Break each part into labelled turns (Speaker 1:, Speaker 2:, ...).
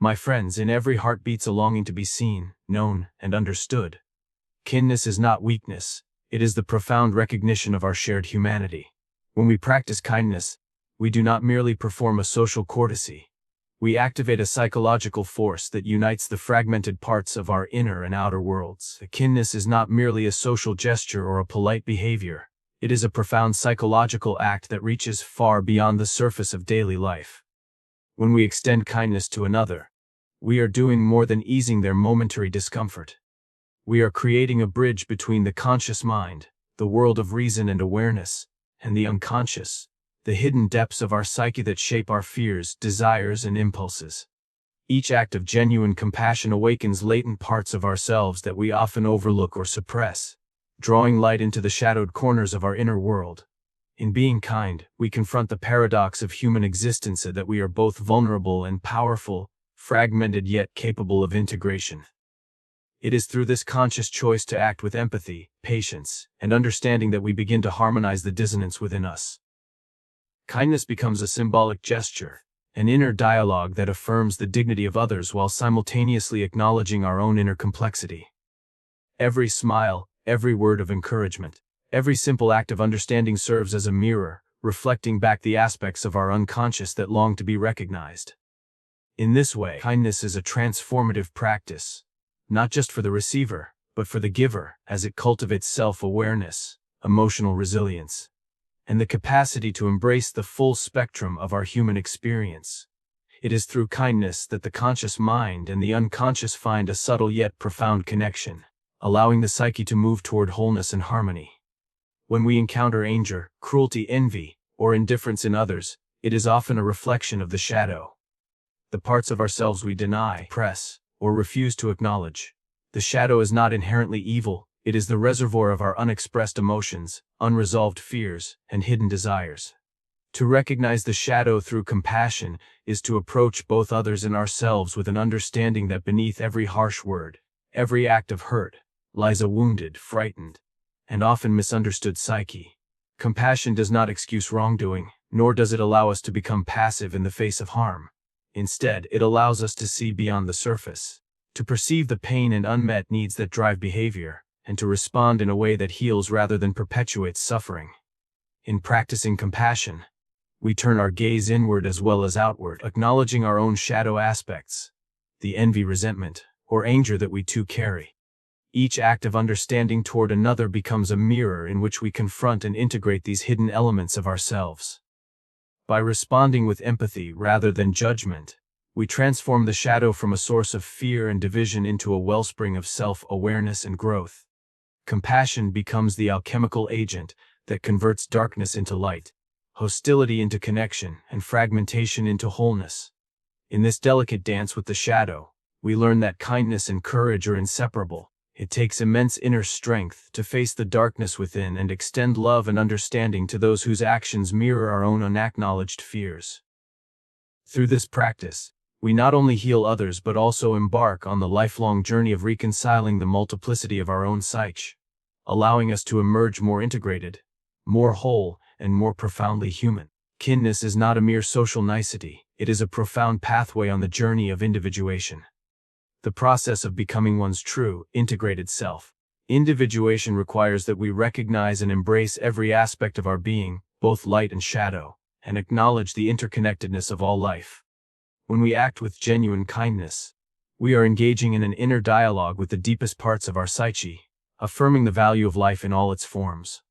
Speaker 1: My friends, in every heart beats a longing to be seen, known, and understood. Kindness is not weakness, it is the profound recognition of our shared humanity. When we practice kindness, we do not merely perform a social courtesy. We activate a psychological force that unites the fragmented parts of our inner and outer worlds. Kindness is not merely a social gesture or a polite behavior. It is a profound psychological act that reaches far beyond the surface of daily life. When we extend kindness to another, we are doing more than easing their momentary discomfort. We are creating a bridge between the conscious mind, the world of reason and awareness, and the unconscious, the hidden depths of our psyche that shape our fears, desires, and impulses. Each act of genuine compassion awakens latent parts of ourselves that we often overlook or suppress, drawing light into the shadowed corners of our inner world. In being kind, we confront the paradox of human existence that we are both vulnerable and powerful, fragmented yet capable of integration. It is through this conscious choice to act with empathy, patience, and understanding that we begin to harmonize the dissonance within us. Kindness becomes a symbolic gesture, an inner dialogue that affirms the dignity of others while simultaneously acknowledging our own inner complexity. Every smile, every word of encouragement, every simple act of understanding serves as a mirror, reflecting back the aspects of our unconscious that long to be recognized. In this way, kindness is a transformative practice, not just for the receiver, but for the giver, as it cultivates self-awareness, emotional resilience, and the capacity to embrace the full spectrum of our human experience. It is through kindness that the conscious mind and the unconscious find a subtle yet profound connection, allowing the psyche to move toward wholeness and harmony. When we encounter anger, cruelty, envy, or indifference in others, it is often a reflection of the shadow. The parts of ourselves we deny, suppress, or refuse to acknowledge. The shadow is not inherently evil, it is the reservoir of our unexpressed emotions, unresolved fears, and hidden desires. To recognize the shadow through compassion is to approach both others and ourselves with an understanding that beneath every harsh word, every act of hurt, lies a wounded, frightened, and often misunderstood psyche. Compassion does not excuse wrongdoing, nor does it allow us to become passive in the face of harm. Instead, it allows us to see beyond the surface, to perceive the pain and unmet needs that drive behavior, and to respond in a way that heals rather than perpetuates suffering. In practicing compassion, we turn our gaze inward as well as outward, acknowledging our own shadow aspects, the envy, resentment, or anger that we too carry. Each act of understanding toward another becomes a mirror in which we confront and integrate these hidden elements of ourselves. By responding with empathy rather than judgment, we transform the shadow from a source of fear and division into a wellspring of self-awareness and growth. Compassion becomes the alchemical agent that converts darkness into light, hostility into connection, and fragmentation into wholeness. In this delicate dance with the shadow, we learn that kindness and courage are inseparable. It takes immense inner strength to face the darkness within and extend love and understanding to those whose actions mirror our own unacknowledged fears. Through this practice, we not only heal others but also embark on the lifelong journey of reconciling the multiplicity of our own psyche, allowing us to emerge more integrated, more whole, and more profoundly human. Kindness is not a mere social nicety, it is a profound pathway on the journey of individuation. The process of becoming one's true, integrated self. Individuation requires that we recognize and embrace every aspect of our being, both light and shadow, and acknowledge the interconnectedness of all life. When we act with genuine kindness, we are engaging in an inner dialogue with the deepest parts of our psyche, affirming the value of life in all its forms.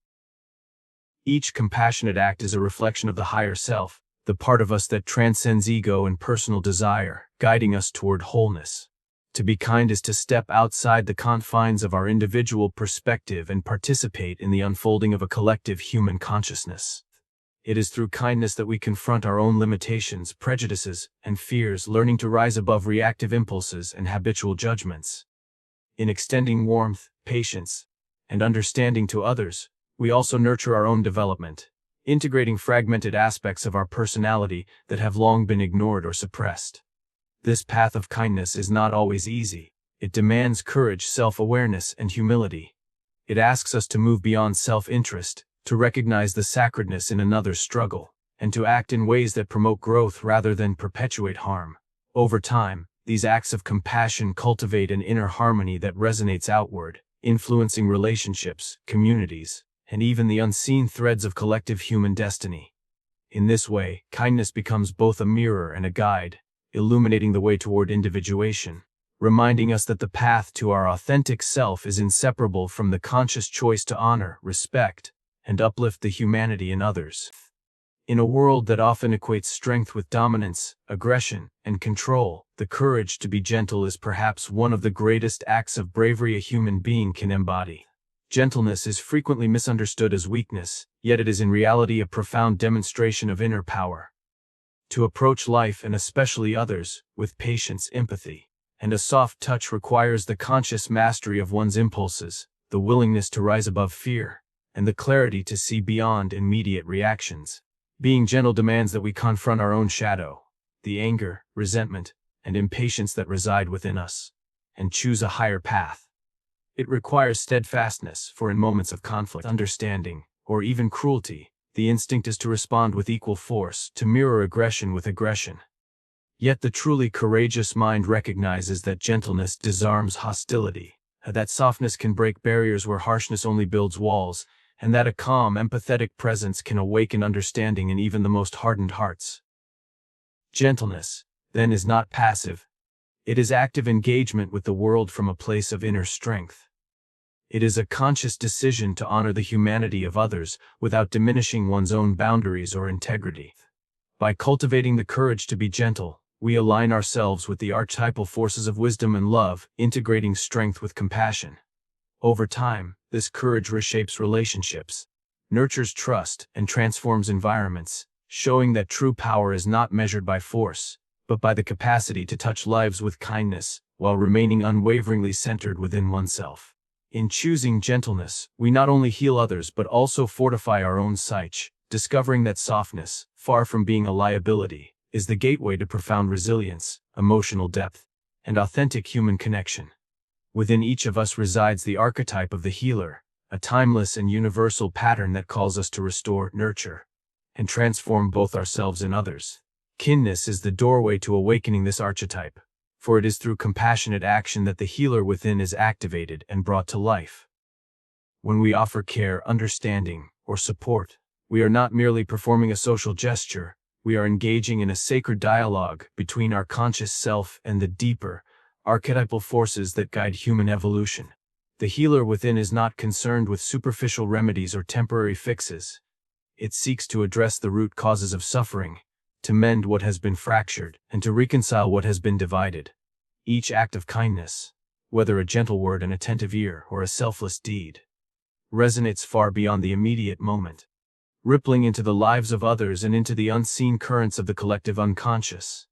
Speaker 1: Each compassionate act is a reflection of the higher self, the part of us that transcends ego and personal desire, guiding us toward wholeness. To be kind is to step outside the confines of our individual perspective and participate in the unfolding of a collective human consciousness. It is through kindness that we confront our own limitations, prejudices, and fears, learning to rise above reactive impulses and habitual judgments. In extending warmth, patience, and understanding to others, we also nurture our own development, integrating fragmented aspects of our personality that have long been ignored or suppressed. This path of kindness is not always easy. It demands courage, self-awareness, and humility. It asks us to move beyond self-interest, to recognize the sacredness in another's struggle, and to act in ways that promote growth rather than perpetuate harm. Over time, These acts of compassion cultivate an inner harmony that resonates outward, influencing relationships, communities, and even the unseen threads of collective human destiny. In this way, kindness becomes both a mirror and a guide, illuminating the way toward individuation, reminding us that the path to our authentic self is inseparable from the conscious choice to honor, respect, and uplift the humanity in others. In a world that often equates strength with dominance, aggression, and control, the courage to be gentle is perhaps one of the greatest acts of bravery a human being can embody. Gentleness is frequently misunderstood as weakness, yet it is in reality a profound demonstration of inner power. To approach life, and especially others, with patience, empathy, and a soft touch requires the conscious mastery of one's impulses, the willingness to rise above fear, and the clarity to see beyond immediate reactions. Being gentle demands that we confront our own shadow, the anger, resentment, and impatience that reside within us, and choose a higher path. It requires steadfastness, for in moments of conflict, understanding, or even cruelty, the instinct is to respond with equal force, to mirror aggression with aggression. Yet the truly courageous mind recognizes that gentleness disarms hostility, that softness can break barriers where harshness only builds walls, and that a calm, empathetic presence can awaken understanding in even the most hardened hearts. Gentleness, then, is not passive. It is active engagement with the world from a place of inner strength. It is a conscious decision to honor the humanity of others without diminishing one's own boundaries or integrity. By cultivating the courage to be gentle, we align ourselves with the archetypal forces of wisdom and love, integrating strength with compassion. Over time, this courage reshapes relationships, nurtures trust, and transforms environments, showing that true power is not measured by force, but by the capacity to touch lives with kindness, while remaining unwaveringly centered within oneself. In choosing gentleness, we not only heal others but also fortify our own psyche, discovering that softness, far from being a liability, is the gateway to profound resilience, emotional depth, and authentic human connection. Within each of us resides the archetype of the healer, a timeless and universal pattern that calls us to restore, nurture, and transform both ourselves and others. Kindness is the doorway to awakening this archetype, for it is through compassionate action that the healer within is activated and brought to life. When we offer care, understanding, or support, we are not merely performing a social gesture, we are engaging in a sacred dialogue between our conscious self and the deeper, archetypal forces that guide human evolution. The healer within is not concerned with superficial remedies or temporary fixes. It seeks to address the root causes of suffering, to mend what has been fractured, and to reconcile what has been divided. Each act of kindness, whether a gentle word, an attentive ear, or a selfless deed, resonates far beyond the immediate moment, rippling into the lives of others and into the unseen currents of the collective unconscious.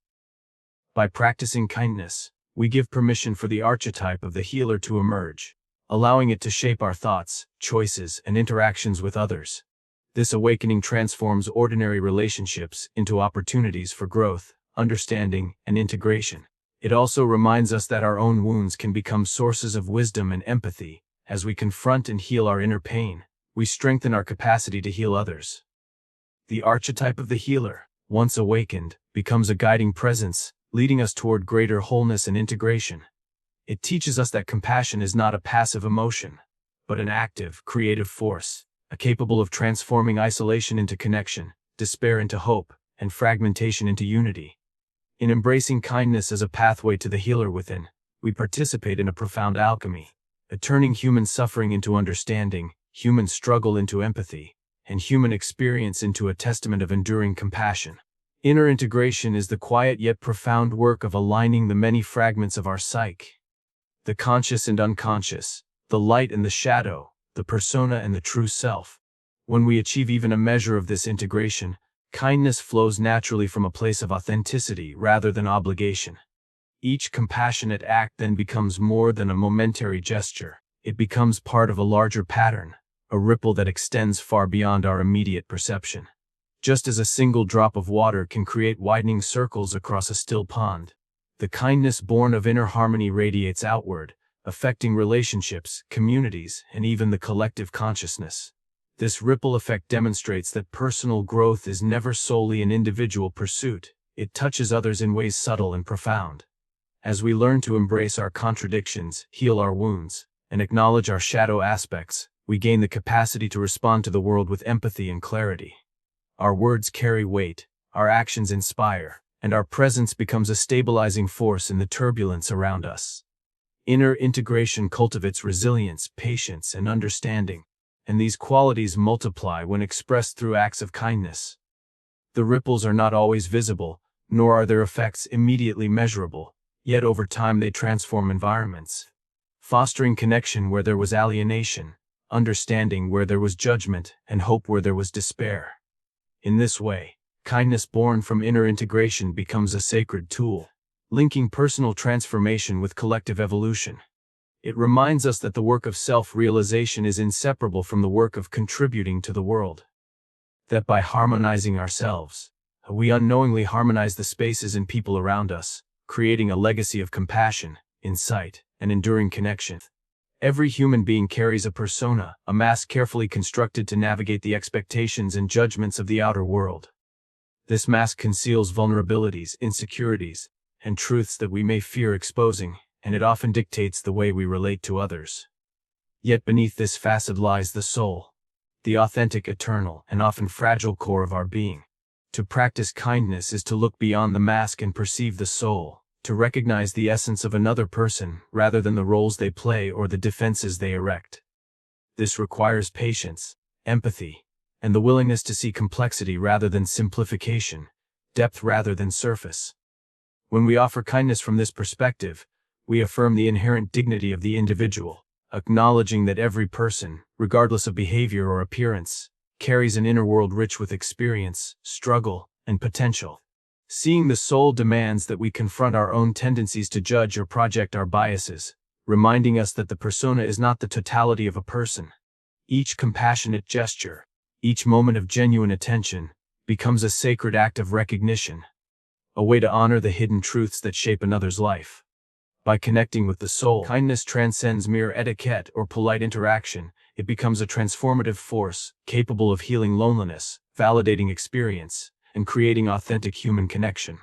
Speaker 1: By practicing kindness, we give permission for the archetype of the healer to emerge, allowing it to shape our thoughts, choices, and interactions with others. This awakening transforms ordinary relationships into opportunities for growth, understanding, and integration. It also reminds us that our own wounds can become sources of wisdom and empathy. As we confront and heal our inner pain, we strengthen our capacity to heal others. The archetype of the healer, once awakened, becomes a guiding presence, leading us toward greater wholeness and integration. It teaches us that compassion is not a passive emotion, but an active, creative force, capable of transforming isolation into connection, despair into hope, and fragmentation into unity. In embracing kindness as a pathway to the healer within, we participate in a profound alchemy, turning human suffering into understanding, human struggle into empathy, and human experience into a testament of enduring compassion. Inner integration is the quiet yet profound work of aligning the many fragments of our psyche, the conscious and unconscious, the light and the shadow, the persona and the true self. When we achieve even a measure of this integration, kindness flows naturally from a place of authenticity rather than obligation. Each compassionate act then becomes more than a momentary gesture. It becomes part of a larger pattern, a ripple that extends far beyond our immediate perception. Just as a single drop of water can create widening circles across a still pond, the kindness born of inner harmony radiates outward, affecting relationships, communities, and even the collective consciousness. This ripple effect demonstrates that personal growth is never solely an individual pursuit. It touches others in ways subtle and profound. As we learn to embrace our contradictions, heal our wounds, and acknowledge our shadow aspects, we gain the capacity to respond to the world with empathy and clarity. Our words carry weight, our actions inspire, and our presence becomes a stabilizing force in the turbulence around us. Inner integration cultivates resilience, patience, and understanding, and these qualities multiply when expressed through acts of kindness. The ripples are not always visible, nor are their effects immediately measurable, yet over time they transform environments, fostering connection where there was alienation, understanding where there was judgment, and hope where there was despair. In this way, kindness born from inner integration becomes a sacred tool, linking personal transformation with collective evolution. It reminds us that the work of self-realization is inseparable from the work of contributing to the world. That by harmonizing ourselves, we unknowingly harmonize the spaces and people around us, creating a legacy of compassion, insight, and enduring connection. Every human being carries a persona, a mask carefully constructed to navigate the expectations and judgments of the outer world. This mask conceals vulnerabilities, insecurities, and truths that we may fear exposing, and it often dictates the way we relate to others. Yet beneath this facade lies the soul, the authentic, eternal, and often fragile core of our being. To practice kindness is to look beyond the mask and perceive the soul, to recognize the essence of another person rather than the roles they play or the defenses they erect. This requires patience, empathy, and the willingness to see complexity rather than simplification, depth rather than surface. When we offer kindness from this perspective, we affirm the inherent dignity of the individual, acknowledging that every person, regardless of behavior or appearance, carries an inner world rich with experience, struggle, and potential. Seeing the soul demands that we confront our own tendencies to judge or project our biases, reminding us that the persona is not the totality of a person. Each compassionate gesture, each moment of genuine attention, becomes a sacred act of recognition, a way to honor the hidden truths that shape another's life. By connecting with the soul, kindness transcends mere etiquette or polite interaction. It becomes a transformative force, capable of healing loneliness, validating experience, and creating authentic human connection.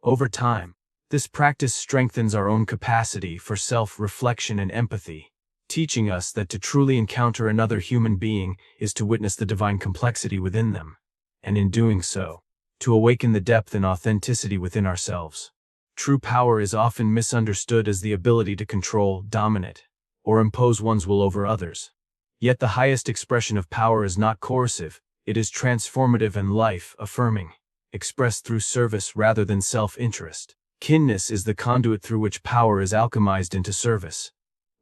Speaker 1: Over time, this practice strengthens our own capacity for self-reflection and empathy, teaching us that to truly encounter another human being is to witness the divine complexity within them, and in doing so, to awaken the depth and authenticity within ourselves. True power is often misunderstood as the ability to control, dominate, or impose one's will over others. Yet the highest expression of power is not coercive, it is transformative and life-affirming, expressed through service rather than self-interest. Kindness is the conduit through which power is alchemized into service.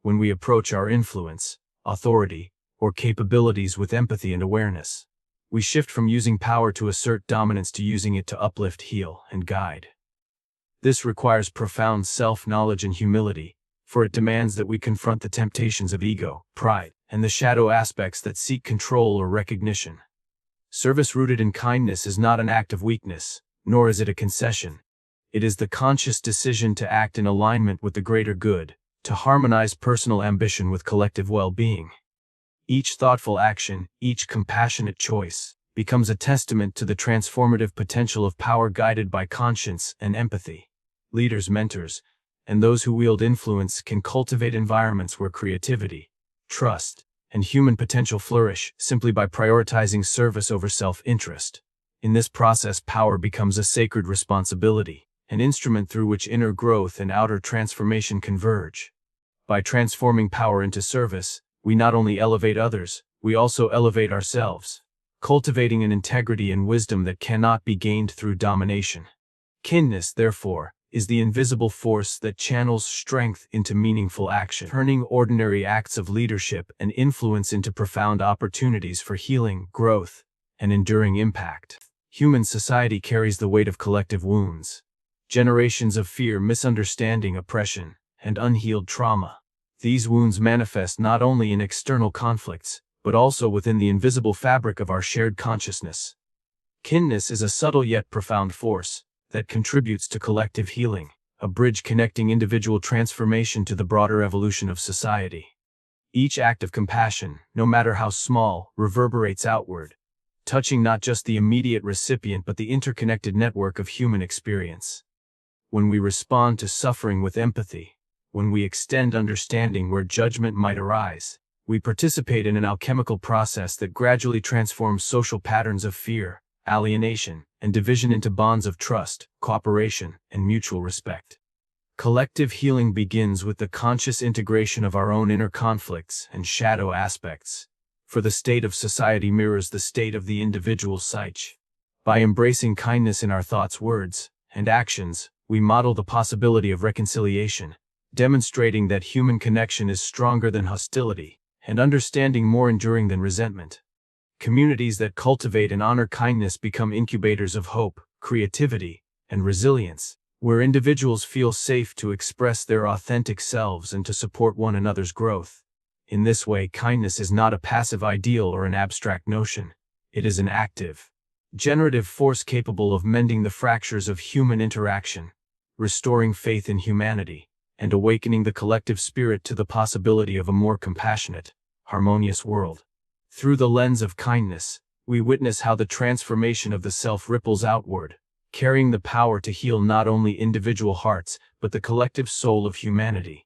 Speaker 1: When we approach our influence, authority, or capabilities with empathy and awareness, we shift from using power to assert dominance to using it to uplift, heal, and guide. This requires profound self-knowledge and humility, for it demands that we confront the temptations of ego, pride, and the shadow aspects that seek control or recognition. Service rooted in kindness is not an act of weakness, nor is it a concession. It is the conscious decision to act in alignment with the greater good, to harmonize personal ambition with collective well-being. Each thoughtful action, each compassionate choice, becomes a testament to the transformative potential of power guided by conscience and empathy. Leaders, mentors, and those who wield influence can cultivate environments where creativity, trust, and human potential flourish simply by prioritizing service over self-interest. In this process, power becomes a sacred responsibility, an instrument through which inner growth and outer transformation converge. By transforming power into service, we not only elevate others, we also elevate ourselves, cultivating an integrity and wisdom that cannot be gained through domination. Kindness, therefore, is the invisible force that channels strength into meaningful action, turning ordinary acts of leadership and influence into profound opportunities for healing, growth, and enduring impact. Human society carries the weight of collective wounds, generations of fear, misunderstanding, oppression, and unhealed trauma. These wounds manifest not only in external conflicts, but also within the invisible fabric of our shared consciousness. Kindness is a subtle yet profound force that contributes to collective healing, a bridge connecting individual transformation to the broader evolution of society. Each act of compassion, no matter how small, reverberates outward, touching not just the immediate recipient but the interconnected network of human experience. when we respond to suffering with empathy, when we extend understanding where judgment might arise, we participate in an alchemical process that gradually transforms social patterns of fear, alienation, and division into bonds of trust, cooperation, and mutual respect. Collective healing begins with the conscious integration of our own inner conflicts and shadow aspects, for the state of society mirrors the state of the individual psyche. By embracing kindness in our thoughts, words, and actions, we model the possibility of reconciliation, demonstrating that human connection is stronger than hostility, and understanding more enduring than resentment. Communities that cultivate and honor kindness become incubators of hope, creativity, and resilience, where individuals feel safe to express their authentic selves and to support one another's growth. In this way, kindness is not a passive ideal or an abstract notion. It is an active, generative force capable of mending the fractures of human interaction, restoring faith in humanity, and awakening the collective spirit to the possibility of a more compassionate, harmonious world. Through the lens of kindness, we witness how the transformation of the self ripples outward, carrying the power to heal not only individual hearts, but the collective soul of humanity.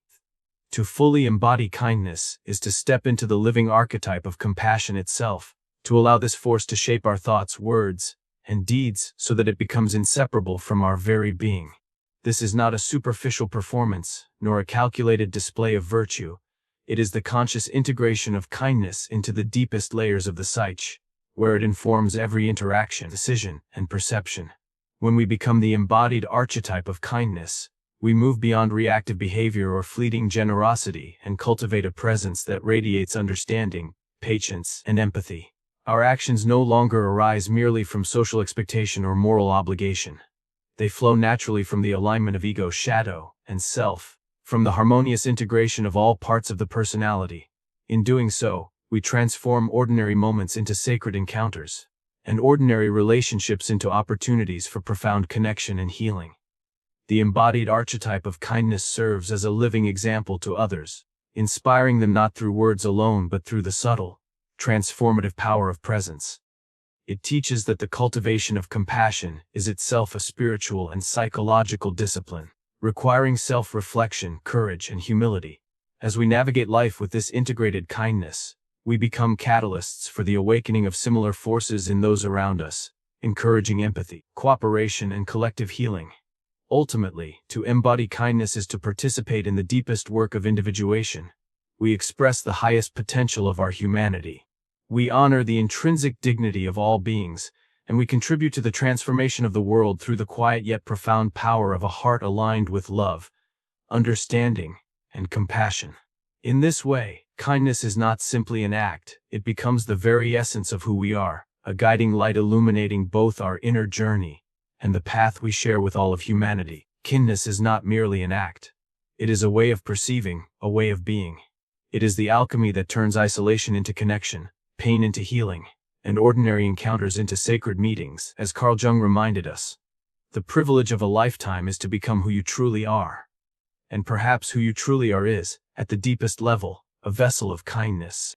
Speaker 1: To fully embody kindness is to step into the living archetype of compassion itself, to allow this force to shape our thoughts, words, and deeds so that it becomes inseparable from our very being. This is not a superficial performance, nor a calculated display of virtue. It is the conscious integration of kindness into the deepest layers of the psyche, where it informs every interaction, decision, and perception. When we become the embodied archetype of kindness, we move beyond reactive behavior or fleeting generosity and cultivate a presence that radiates understanding, patience, and empathy. Our actions no longer arise merely from social expectation or moral obligation. They flow naturally from the alignment of ego, shadow, and self, from the harmonious integration of all parts of the personality. In doing so, we transform ordinary moments into sacred encounters, and ordinary relationships into opportunities for profound connection and healing. The embodied archetype of kindness serves as a living example to others, inspiring them not through words alone but through the subtle, transformative power of presence. It teaches that the cultivation of compassion is itself a spiritual and psychological discipline, requiring self-reflection, courage, and humility. As we navigate life with this integrated kindness, we become catalysts for the awakening of similar forces in those around us, encouraging empathy, cooperation, and collective healing. Ultimately, to embody kindness is to participate in the deepest work of individuation. We express the highest potential of our humanity. We honor the intrinsic dignity of all beings, and we contribute to the transformation of the world through the quiet yet profound power of a heart aligned with love, understanding, and compassion. In this way, kindness is not simply an act, it becomes the very essence of who we are, a guiding light illuminating both our inner journey and the path we share with all of humanity. Kindness is not merely an act. It is a way of perceiving, a way of being. It is the alchemy that turns isolation into connection, pain into healing, and ordinary encounters into sacred meetings. As Carl Jung reminded us, the privilege of a lifetime is to become who you truly are. And perhaps who you truly are is, at the deepest level, a vessel of kindness.